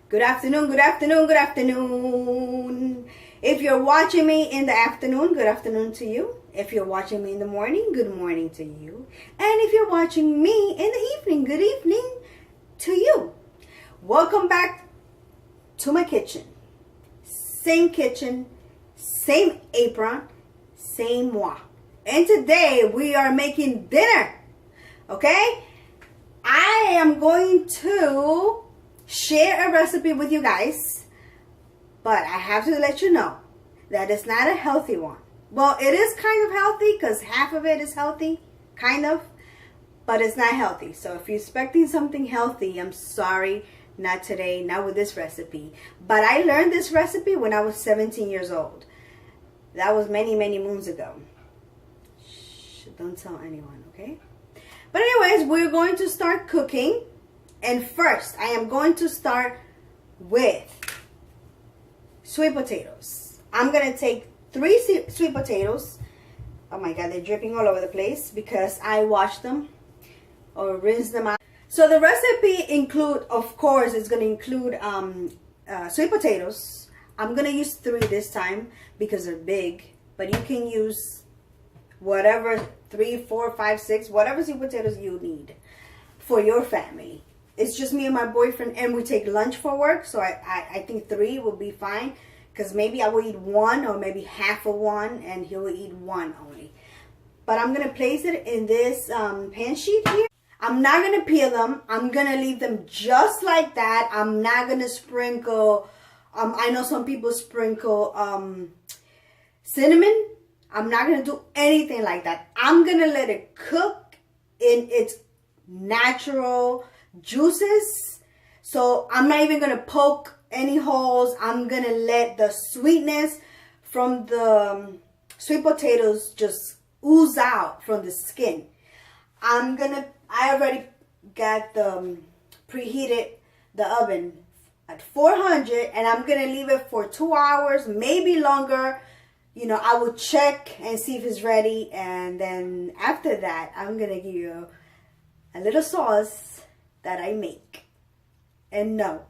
Good afternoon, good afternoon, good afternoon. If you're watching me in the afternoon, good afternoon to you. If you're watching me in the morning, good morning to you. And if you're watching me in the evening, good evening to you. Welcome back to my kitchen. Same kitchen, same apron, same moi. And today we are making dinner. Okay? I am going to share a recipe with you guys, but I have to let you know that it's not a healthy one. Well, it is kind of healthy because half of it is healthy, kind of, but it's not healthy. So if you're expecting something healthy, I'm sorry, not today, not with this recipe. But I learned this recipe when I was 17 years old. That was many, many moons ago. Shh, don't tell anyone, okay? But anyways, we're going to start cooking. And first, I am going to start with sweet potatoes. I'm going to take 3 sweet potatoes. Oh my God, they're dripping all over the place because I washed them or rinsed them out. So the recipe include, of course, it's going to include sweet potatoes. I'm going to use 3 this time because they're big. But you can use whatever, 3, 4, 5, 6, whatever sweet potatoes you need for your family. It's just me and my boyfriend, and we take lunch for work, so I think 3 will be fine, because maybe I will eat 1 or maybe half of 1, and he will eat 1 only. But I'm going to place it in this pan sheet here. I'm not going to peel them. I'm going to leave them just like that. I'm not going to sprinkle, I know some people sprinkle cinnamon. I'm not going to do anything like that. I'm going to let it cook in its natural juices. So I'm not even gonna poke any holes. I'm gonna let the sweetness from the sweet potatoes just ooze out from the skin. I already got the preheated the oven at 400, and I'm gonna leave it for 2 hours, maybe longer. You know, I will check and see if it's ready, and then after that I'm gonna give you a little sauce that I make. And no,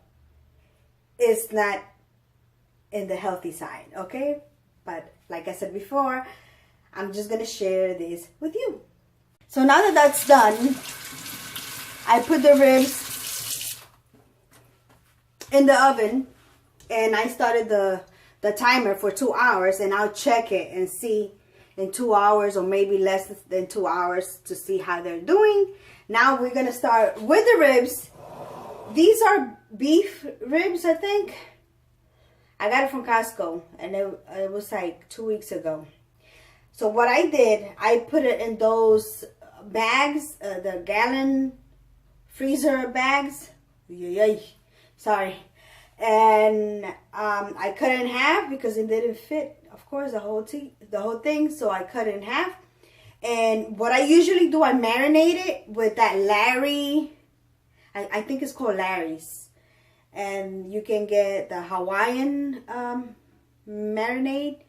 it's not in the healthy side, okay? But like I said before, I'm just gonna share this with you. So now that that's done, I put the ribs in the oven, and I started the timer for 2 hours, and I'll check it and see in 2 hours or maybe less than 2 hours to see how they're doing. Now we're going to start with the ribs. These are beef ribs, I think. I got it from Costco, and it was like 2 weeks ago. So what I did, I put it in those bags, the gallon freezer bags. Sorry. And I cut it in half because it didn't fit, of course, the whole thing. So I cut it in half. And what I usually do, I marinate it with that Larry. I think it's called Larry's. And you can get the Hawaiian marinade,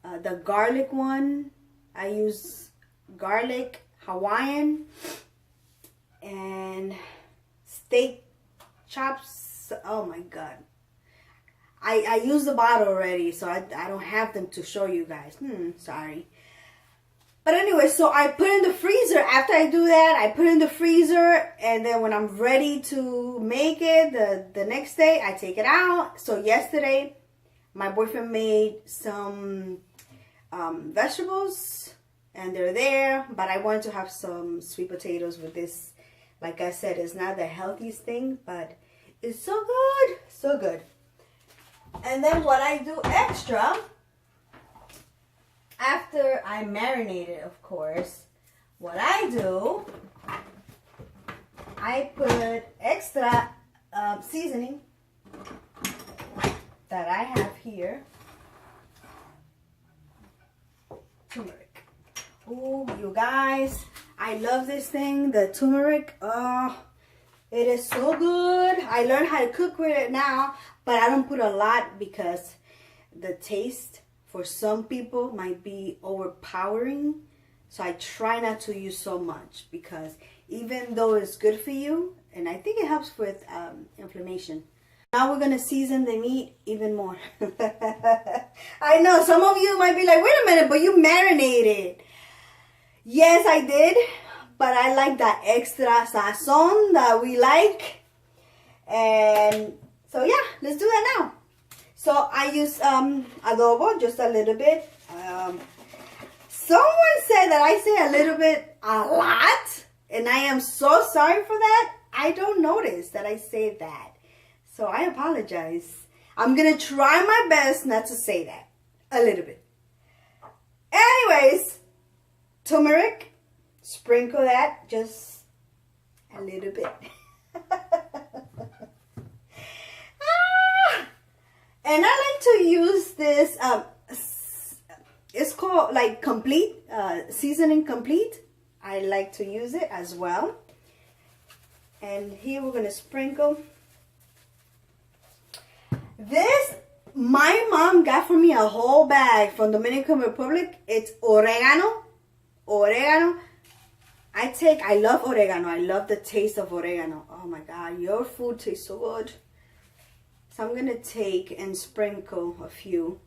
the garlic one. I use garlic Hawaiian and steak chops. Oh my God. I used the bottle already, so I don't have them to show you guys. Sorry. But anyway, so I put in the freezer. After I do that, I put in the freezer, and then when I'm ready to make it, the next day, I take it out. So yesterday, my boyfriend made some vegetables, and they're there. But I wanted to have some sweet potatoes with this. Like I said, it's not the healthiest thing, but it's so good, so good. And then what I do extra, after I marinate it, of course, what I do, I put extra seasoning that I have here. Turmeric. Oh, you guys, I love this thing, the turmeric. Oh, it is so good. I learned how to cook with it now, but I don't put a lot because the taste for some people might be overpowering. So I try not to use so much because even though it's good for you, and I think it helps with inflammation, Now we're gonna season the meat even more. I know some of you might be like, wait a minute, but you marinated. Yes, I did, but I like that extra sazon that we like. And so yeah, let's do that now. So I use adobo, just a little bit. Someone said that I say a little bit a lot, and I am so sorry for that. I don't notice that I say that. So I apologize. I'm going to try my best not to say that. A little bit. Anyways, turmeric. Sprinkle that just a little bit. And I like to use this. It's called like Complete. Seasoning Complete. I like to use it as well. And here we're going to sprinkle. This, my mom got for me a whole bag from Dominican Republic. It's oregano. Oregano. I love oregano. I love the taste of oregano. Oh my God, your food tastes so good. So I'm going to take and sprinkle a few.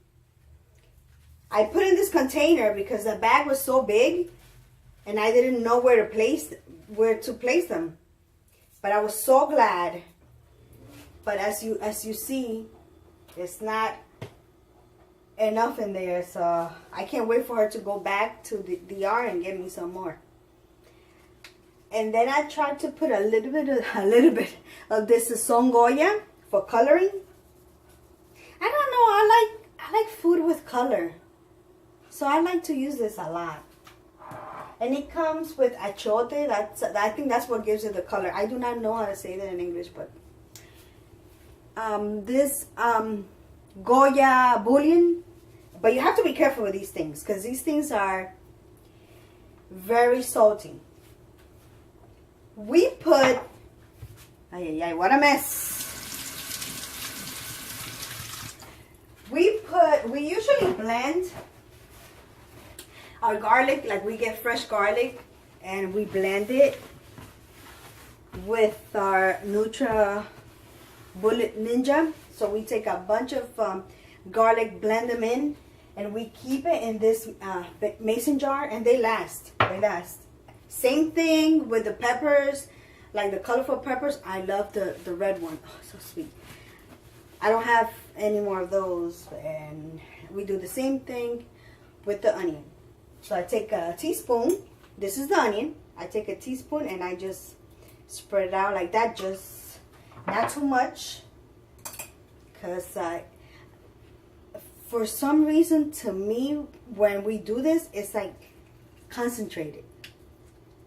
I put in this container because the bag was so big and I didn't know where to place them. But I was so glad. But as you see, it's not enough in there, so I can't wait for her to go back to the DR and get me some more. And then I tried to put a little bit of this Sazón Goya for coloring. I don't know, I like food with color, so I like to use this a lot. And it comes with achote. I think that's what gives it the color. I do not know how to say that in English, but this Goya bouillon. But you have to be careful with these things because these things are very salty. We put, what a mess. We usually blend our garlic, like we get fresh garlic and we blend it with our Nutra Bullet Ninja. So we take a bunch of garlic, blend them in, and we keep it in this mason jar, and they last. Same thing with the peppers, like the colorful peppers. I love the red one. Oh, so sweet. I don't have any more of those, and we do the same thing with the onion. So I take a teaspoon. This is the onion. I take a teaspoon and I just spread it out like that. Just not too much, because for some reason, to me, when we do this, it's like concentrated.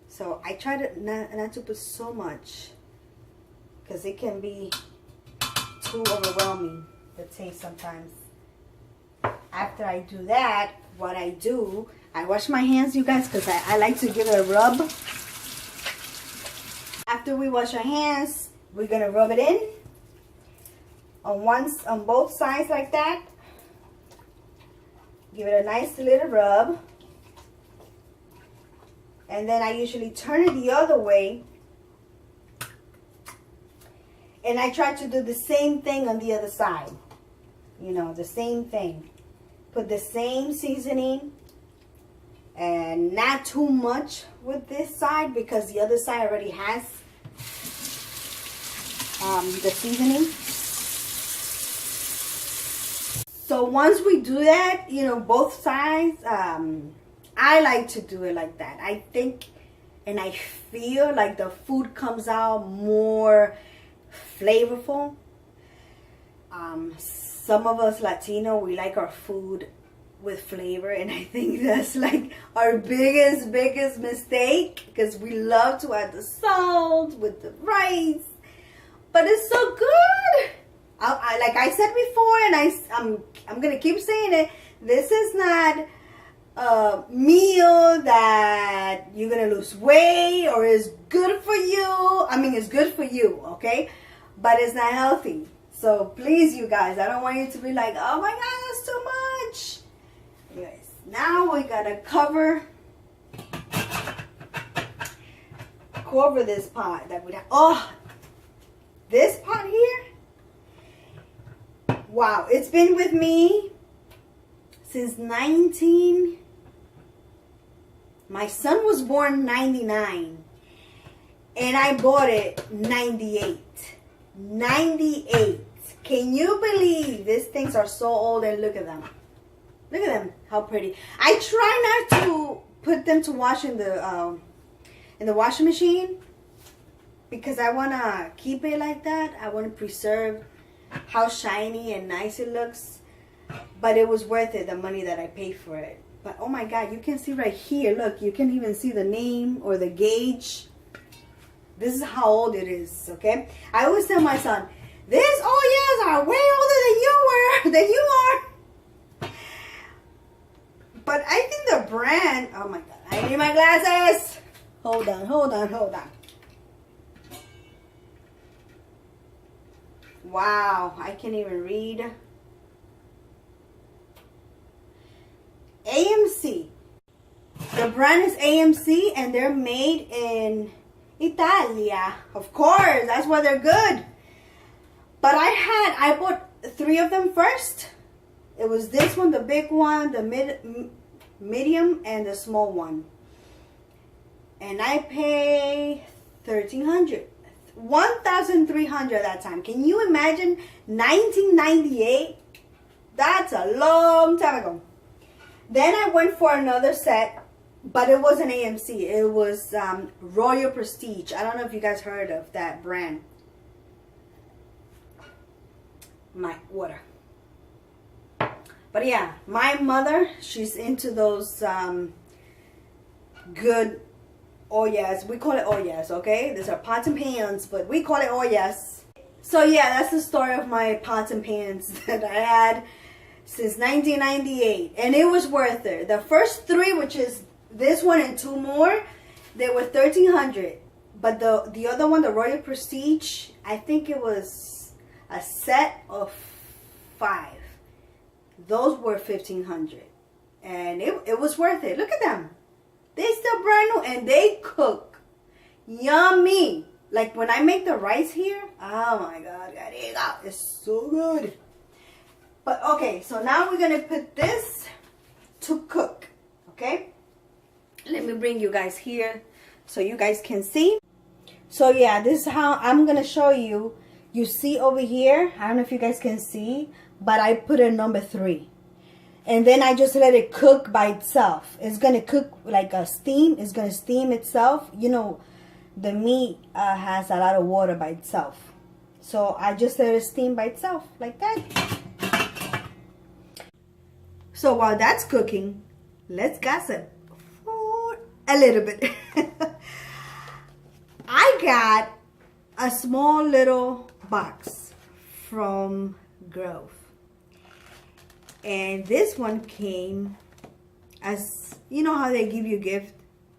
So I try to not to put so much, because it can be too overwhelming, the taste sometimes. After I do that, what I do, I wash my hands, you guys, because I like to give it a rub. After we wash our hands, we're going to rub it in on both sides like that. Give it a nice little rub. And then I usually turn it the other way. And I try to do the same thing on the other side. You know, the same thing. Put the same seasoning. And not too much with this side, because the other side already has the seasoning. So once we do that, you know, both sides, I like to do it like that. I think and I feel like the food comes out more flavorful. Some of us Latino, we like our food with flavor, and I think that's like our biggest mistake, because we love to add the salt with the rice, but it's so good. Like I said before, and I'm gonna keep saying it, this is not a meal that you're gonna lose weight or is good for you. I mean, it's good for you, okay, but it's not healthy. So please, you guys, I don't want you to be like, oh my God, that's too much. Anyways, now we gotta cover this pot that we have. Oh, this pot here, Wow, it's been with me since 19. My son was born 99. And I bought it 98. 98. Can you believe these things are so old? And look at them. Look at them. How pretty. I try not to put them to wash in the washing machine because I want to keep it like that. I want to preserve how shiny and nice it looks. But it was worth it, the money that I paid for it. But oh my God, you can see right here. Look, you can even see the name or the gauge. This is how old it is, okay? I always tell my son, these Oyas are way older than you are. But I think the brand, oh my God, I need my glasses. Hold on. Wow, I can't even read. AMC. The brand is AMC and they're made in Italia. Of course, that's why they're good. But I bought 3 of them first. It was this one, the big one, the medium, and the small one. And I pay $1,300. $1,300 that time. Can you imagine? 1998? That's a long time ago. Then I went for another set, but it wasn't AMC. It was Royal Prestige. I don't know if you guys heard of that brand. My water. But yeah, my mother, she's into those good ollas. We call it ollas, okay? These are pots and pans, but we call it ollas. So yeah, that's the story of my pots and pans that I had since 1998. And it was worth it. The first 3, which is this one and 2 more, they were $1,300. But the other one, the Royal Prestige, I think it was a set of 5. Those were $1,500. And it was worth it. Look at them. They still brand new and they cook. Yummy. Like when I make the rice here, oh my God, it's so good. But okay, so now we're going to put this to cook. Okay? Let me bring you guys here so you guys can see. So yeah, this is how I'm going to show you. You see over here, I don't know if you guys can see, but I put a number 3. And then I just let it cook by itself. It's going to cook like a steam. It's going to steam itself. You know, the meat has a lot of water by itself. So I just let it steam by itself like that. So while that's cooking, let's gossip for a little bit. I got a small little box from Grove. And this one came as, you know how they give you a gift,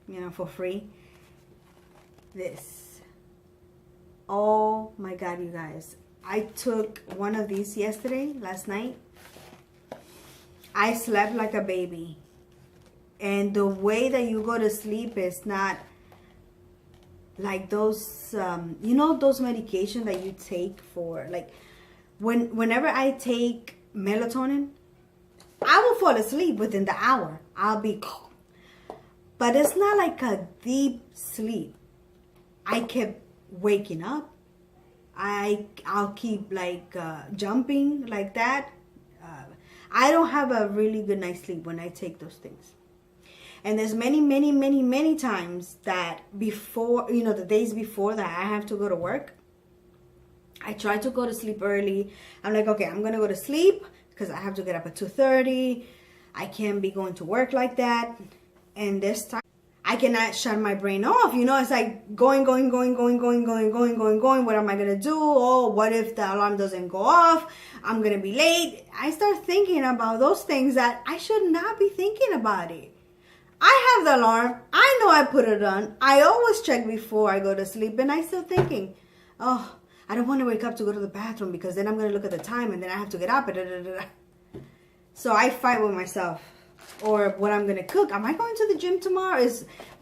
you know, for free? This. Oh my God, you guys. I took one of these last night. I slept like a baby. And the way that you go to sleep is not like those, you know, those medications that you take for, like, whenever I take melatonin, I will fall asleep within the hour. I'll be, but it's not like a deep sleep. I kept waking up. I'll keep like jumping like that. I don't have a really good night's sleep when I take those things. And there's many times that before, you know, the days before that I have to go to work, I try to go to sleep early. I'm like, okay, I'm going to go to sleep because I have to get up at 2:30. I can't be going to work like that. And this time, I cannot shut my brain off. You know, it's like going. What am I going to do? Oh, what if the alarm doesn't go off? I'm going to be late. I start thinking about those things that I should not be thinking about it. I have the alarm. I know I put it on. I always check before I go to sleep. And I'm still thinking, oh, I don't want to wake up to go to the bathroom because then I'm going to look at the time and then I have to get up. So I fight with myself. Or what I'm going to cook. Am I going to the gym tomorrow?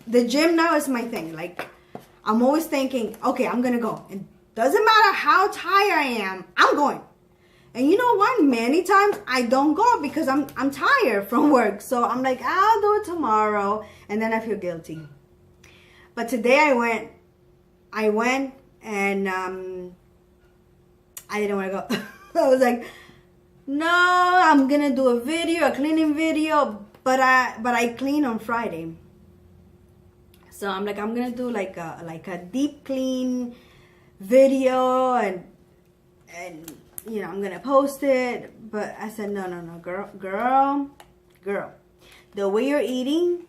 The gym now is my thing. Like, I'm always thinking, okay, I'm going to go. And doesn't matter how tired I am, I'm going. And you know what? Many times I don't go because I'm tired from work. So I'm like, I'll do it tomorrow. And then I feel guilty. But today I went and I didn't want to go. I was like, no, I'm gonna do a cleaning video, but I clean on Friday. So I'm like, I'm gonna do like a deep clean video and you know, I'm gonna post it. But I said, no, girl, the way you're eating,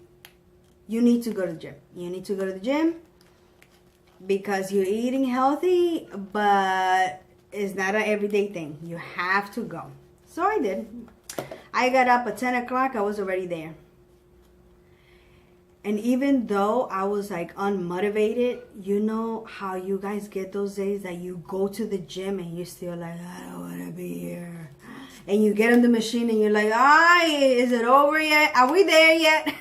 you need to go to the gym. You need to go to the gym because you're eating healthy, but it's not an everyday thing. You have to go. So I did. I got up at 10 o'clock. I was already there. And even though I was like unmotivated, you know how you guys get those days that you go to the gym and you're still like, I don't want to be here. And you get on the machine and you're like, is it over yet? Are we there yet?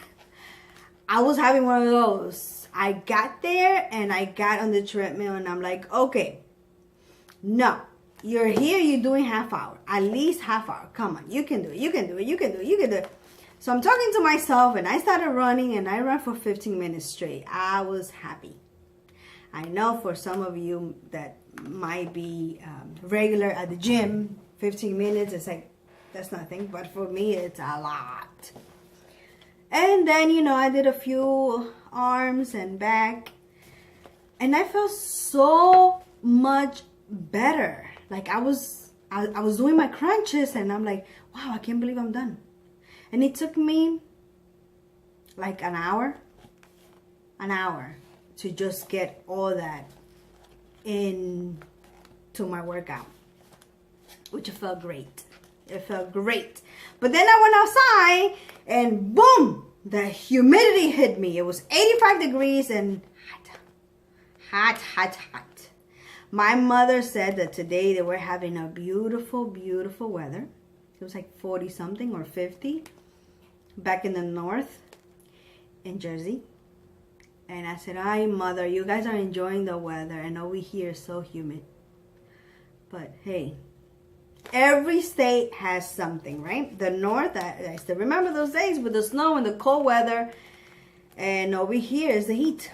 I was having one of those. I got there and I got on the treadmill and I'm like, okay, no, you're here, you're doing half hour, at least half hour. Come on, you can do it, you can do it, you can do it, you can do it. So I'm talking to myself and I started running and I ran for 15 minutes straight. I was happy. I know for some of you that might be regular at the gym, 15 minutes, it's like, that's nothing. But for me, it's a lot. And then, you know, I did a few arms and back. And I felt so much better. Like I was doing my crunches and I'm like, wow, I can't believe I'm done. And it took me like an hour to just get all that into my workout, which felt great. It felt great. But then I went outside and boom, the humidity hit me. It was 85 degrees and hot. My mother said that today they were having a beautiful, beautiful weather. It was like 40 something or 50 back in the north in Jersey. And I said, ay, mother, you guys are enjoying the weather. And over here is so humid. But hey, every state has something, right? The north, I still remember those days with the snow and the cold weather. And over here is the heat.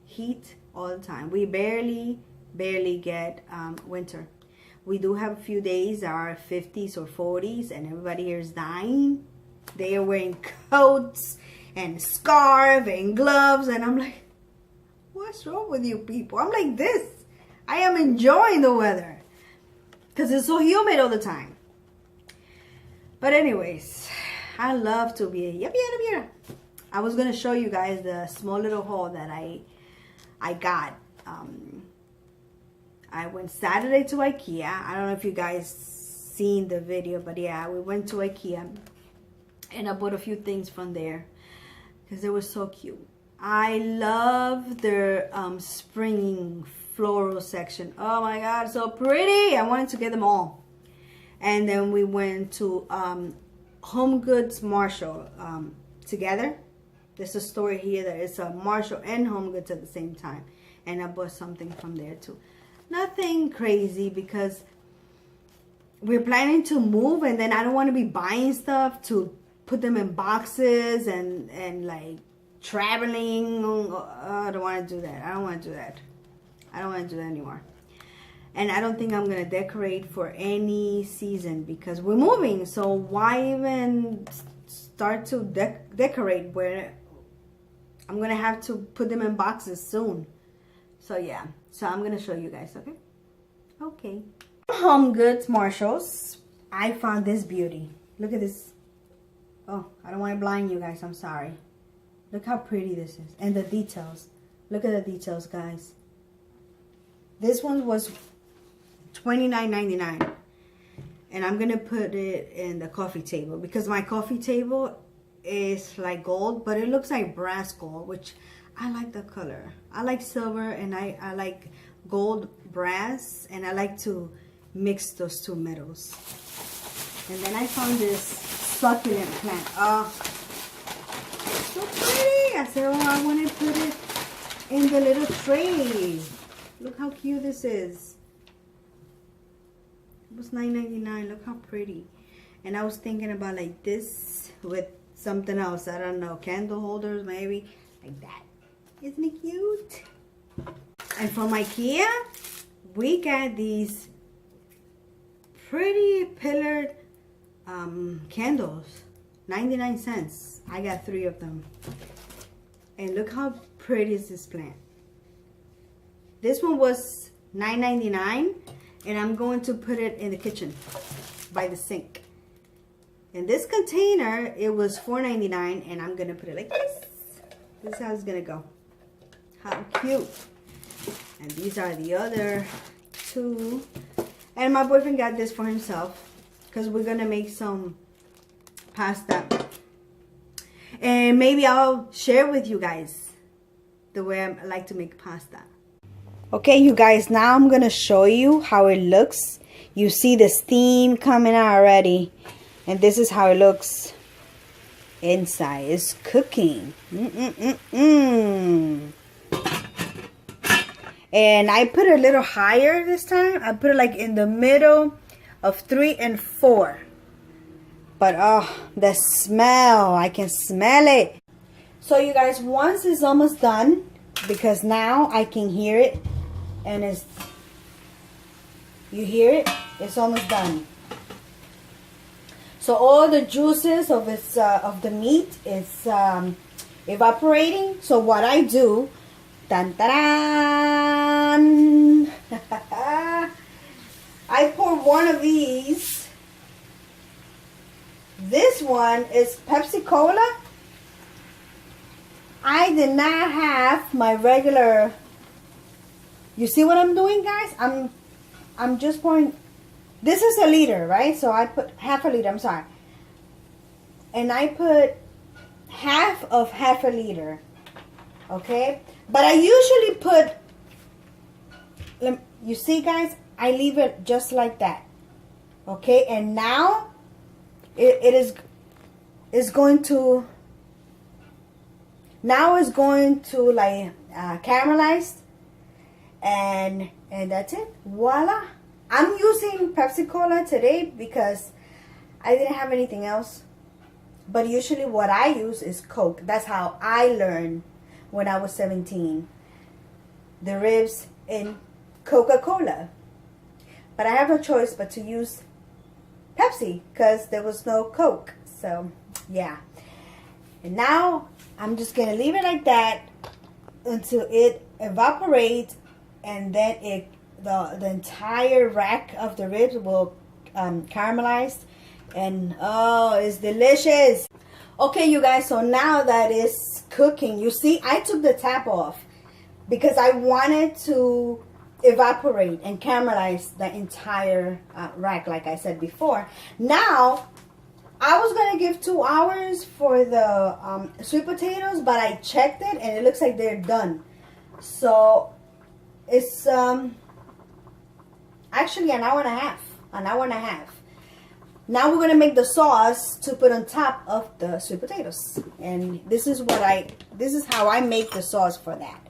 Heat all the time. We barely get winter. We do have a few days that are 50s or 40s and everybody here is dying. They are wearing coats and scarf and gloves and I'm like, what's wrong with you people? I'm like this. I am enjoying the weather because it's so humid all the time. But anyways, I love to be here. I was going to show you guys the small little haul that I got. I went Saturday to IKEA. I don't know if you guys seen the video, but yeah, we went to IKEA and I bought a few things from there because they were so cute. I love their spring floral section. Oh my God, so pretty. I wanted to get them all. And then we went to Home Goods Marshall together. There's a store here that is a Marshall and Home Goods at the same time. And I bought something from there too. Nothing crazy because we're planning to move and then I don't want to be buying stuff to put them in boxes and like traveling. I don't want to do that. I don't want to do that anymore. And I don't think I'm going to decorate for any season because we're moving. So why even start to decorate where I'm going to have to put them in boxes soon. So yeah, so I'm going to show you guys, okay? Okay. Home Goods Marshalls. I found this beauty. Look at this. Oh, I don't want to blind you guys. I'm sorry. Look how pretty this is. And the details. Look at the details, guys. This one was $29.99. And I'm going to put it in the coffee table because my coffee table is like gold, but it looks like brass gold, which I like the color. I like silver and I like gold brass, and I like to mix those two metals. And then I found this succulent plant. Oh, so pretty. I said, oh, I want to put it in the little tray. Look how cute this is. It was $9.99. Look how pretty. And I was thinking about like this with something else. I don't know, candle holders maybe, like that. Isn't it cute? And from IKEA, we got these pretty pillared candles. 99 cents. I got 3 of them. And look how pretty is this plant. This one was $9.99, and I'm going to put it in the kitchen by the sink. In this container, it was $4.99, and I'm gonna put it like this. This is how it's gonna go. How cute. And these are the other 2. And my boyfriend got this for himself because we're gonna make some pasta. And maybe I'll share with you guys the way I like to make pasta. Okay, you guys, now I'm gonna show you how it looks. You see the steam coming out already. And this is how it looks inside. It's cooking. And I put it a little higher this time. I put it like in the middle of 3 and 4. But oh, the smell. I can smell it. So you guys, once it's almost done, because now I can hear it. And it's, you hear it? It's almost done. So all the juices of its of the meat is evaporating. So what I do, dun, dun, dun, I pour one of these. This one is Pepsi Cola. I did not have my regular. You see what I'm doing, guys? I'm just pouring. This is a liter, right? So I put half a liter, I'm sorry. And I put half of half a liter. Okay? But I usually put, you see guys, I leave it just like that. Okay? And now it's going to like caramelize. And that's it. Voila. I'm using Pepsi Cola today because I didn't have anything else. But usually what I use is Coke. That's how I learned when I was 17. The ribs in Coca-Cola. But I have no choice but to use Pepsi because there was no Coke. So, yeah. And now I'm just going to leave it like that until it evaporates, and then the entire rack of the ribs will caramelize, and oh, it's delicious. Okay, you guys, so now that it's cooking, you see I took the tap off because I wanted to evaporate and caramelize the entire rack, like I said before. Now I was gonna give 2 hours for the sweet potatoes, but I checked it and it looks like they're done. So it's actually an hour and a half. Now we're going to make the sauce to put on top of the sweet potatoes. And this is how I make the sauce for that.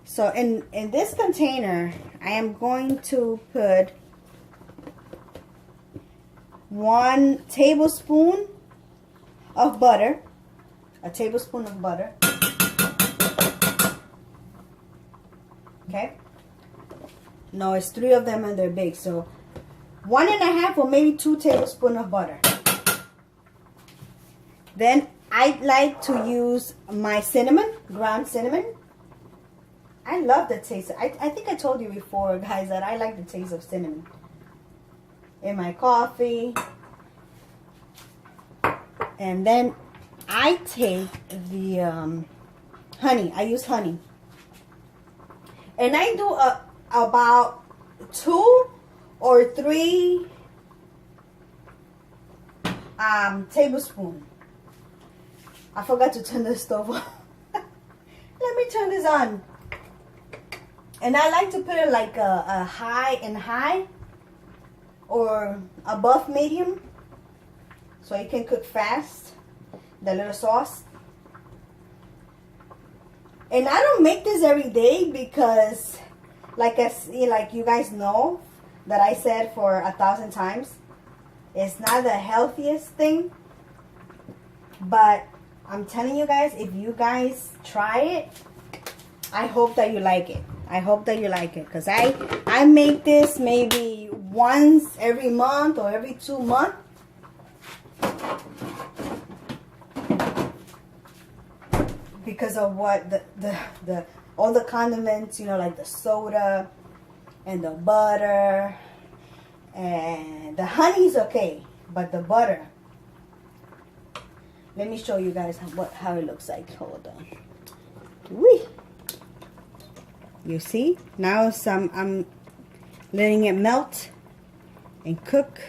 So in this container, I am going to put 1 tablespoon of butter. A tablespoon of butter. Okay. No, it's 3 of them and they're big. So 1.5 or maybe 2 tablespoons of butter. Then I like to use my cinnamon, ground cinnamon. I love the taste. I think I told you before, guys, that I like the taste of cinnamon in my coffee. And then I take the honey. I use honey. And I do about 2 or 3 tablespoons. I forgot to turn the stove on. Let me turn this on. And I like to put it like a high or above medium, so it can cook fast, the little sauce. And I don't make this every day because like you guys know, that I said for 1,000 times. It's not the healthiest thing, but I'm telling you guys, if you guys try it, I hope that you like it. I hope that you like it, because I make this maybe once every month or every 2 months. Because of what the all the condiments, you know, like the soda and the butter, and the honey's okay, but the butter. Let me show you guys how it looks like. Hold on. Whee! You see? Now I'm letting it melt and cook.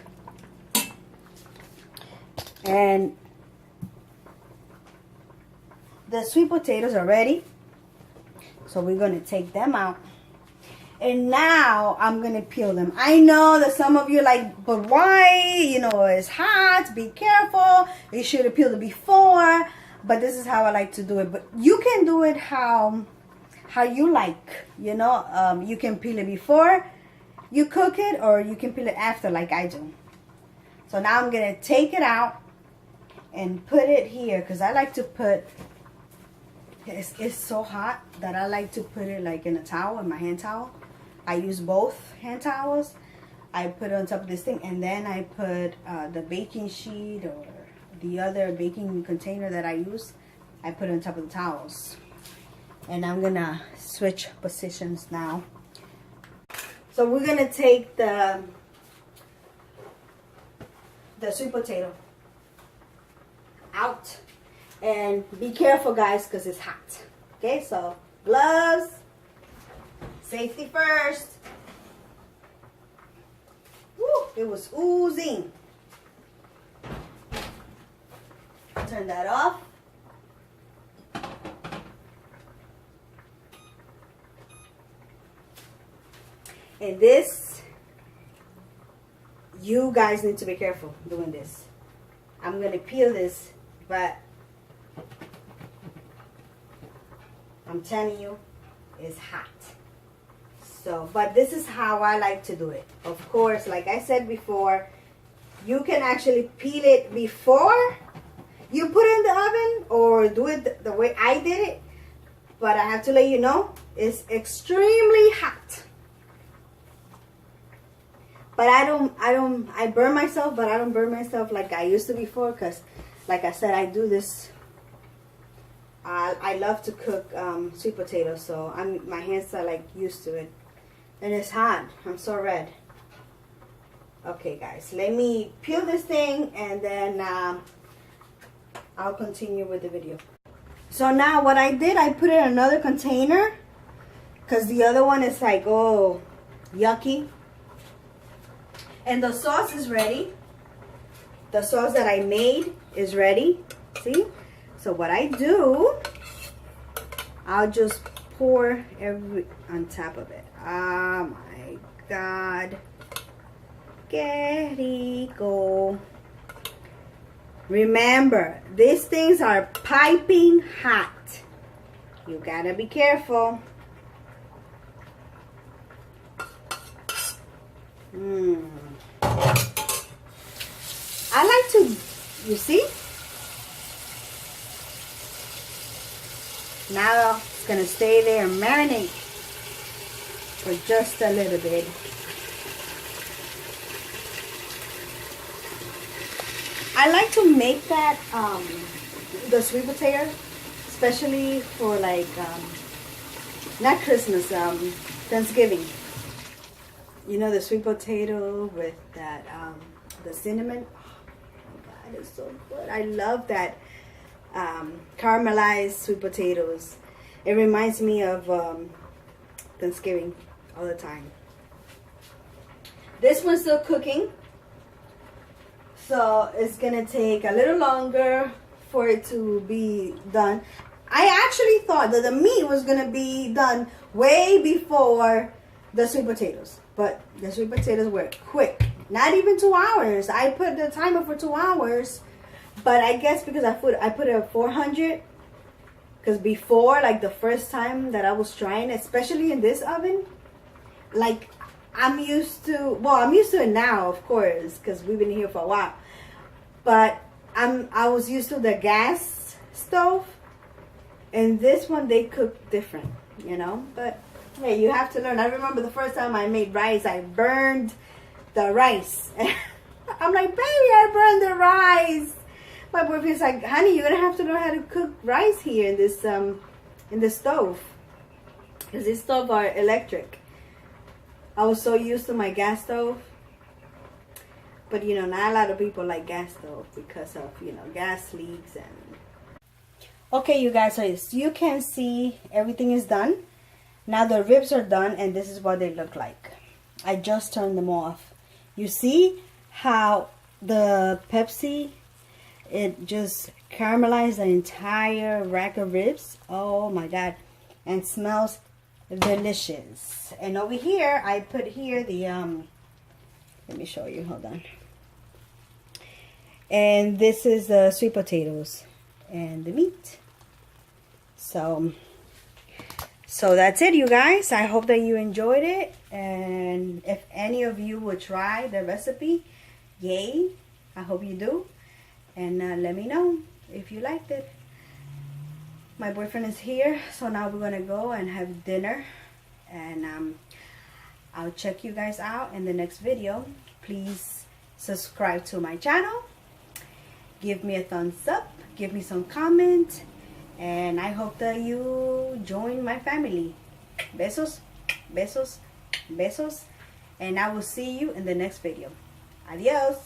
And the sweet potatoes are ready. So we're going to take them out. And now I'm going to peel them. I know that some of you are like, but why? You know, it's hot. Be careful. You should have peeled it before. But this is how I like to do it. But you can do it how you like. You know, you can peel it before you cook it, or you can peel it after like I do. So now I'm going to take it out and put it here, because I like to put, it's so hot that I like to put it like in a towel, in my hand towel. I use both hand towels. I put it on top of this thing, and then I put the baking sheet or the other baking container that I use. I put it on top of the towels. And I'm gonna switch positions now. So we're gonna take the sweet potato out, and be careful, guys, because it's hot. Okay, so gloves, safety first. Woo, it was oozing. Turn that off. And this, you guys need to be careful doing this. I'm going to peel this, but I'm telling you, it's hot. So, but this is how I like to do it. Of course, like I said before, you can actually peel it before you put it in the oven, or do it the way I did it. But I have to let you know, it's extremely hot. But I burn myself, but I don't burn myself like I used to before, because like I said, I do this. I love to cook sweet potatoes, so my hands are like used to it. And it's hot. I'm so red. Okay, guys, let me peel this thing, and then I'll continue with the video. So now what I did, I put it in another container, because the other one is like, oh, yucky. And the sauce is ready. The sauce that I made is ready. See? So what I do, I'll just pour on top of it. Oh my God. Qué rico. Remember, these things are piping hot. You gotta be careful. I like to, you see? Now it's gonna stay there and marinate for just a little bit. I like to make that, the sweet potato, especially for like, not Christmas, Thanksgiving. You know, the sweet potato with that, the cinnamon. Oh my God, it's so good. I love that caramelized sweet potatoes. It reminds me of Thanksgiving all the time. This one's still cooking, so it's gonna take a little longer for it to be done. I actually thought that the meat was gonna be done way before the sweet potatoes, but the sweet potatoes were quick. Not even 2 hours. I put the timer for 2 hours, but I guess because I put it at 400, because before, like the first time that I was trying, especially in this oven, like I'm used to it now, of course, because we've been here for a while. But I was used to the gas stove, and this one they cook different, you know. But hey, you have to learn. I remember the first time I made rice, I burned the rice. I'm like, baby, I burned the rice. My boyfriend's like, honey, you're gonna have to learn how to cook rice here in this stove, because these stoves are electric. I was so used to my gas stove, but you know, not a lot of people like gas stove because of, you know, gas leaks. And okay, you guys, so as you can see, everything is done. Now the ribs are done, and this is what they look like. I just turned them off. You see how the Pepsi, it just caramelized the entire rack of ribs. Oh my god, and smells delicious. And over here I put here the let me show you, hold on. And this is the sweet potatoes and the meat. So that's it, you guys. I hope that you enjoyed it, and if any of you would try the recipe, yay, I hope you do. And let me know if you liked it. My boyfriend is here, so now we're gonna go and have dinner, and I'll check you guys out in the next video. Please subscribe to my channel, give me a thumbs up, give me some comment, and I hope that you join my family. Besos, besos, besos, and I will see you in the next video. Adios.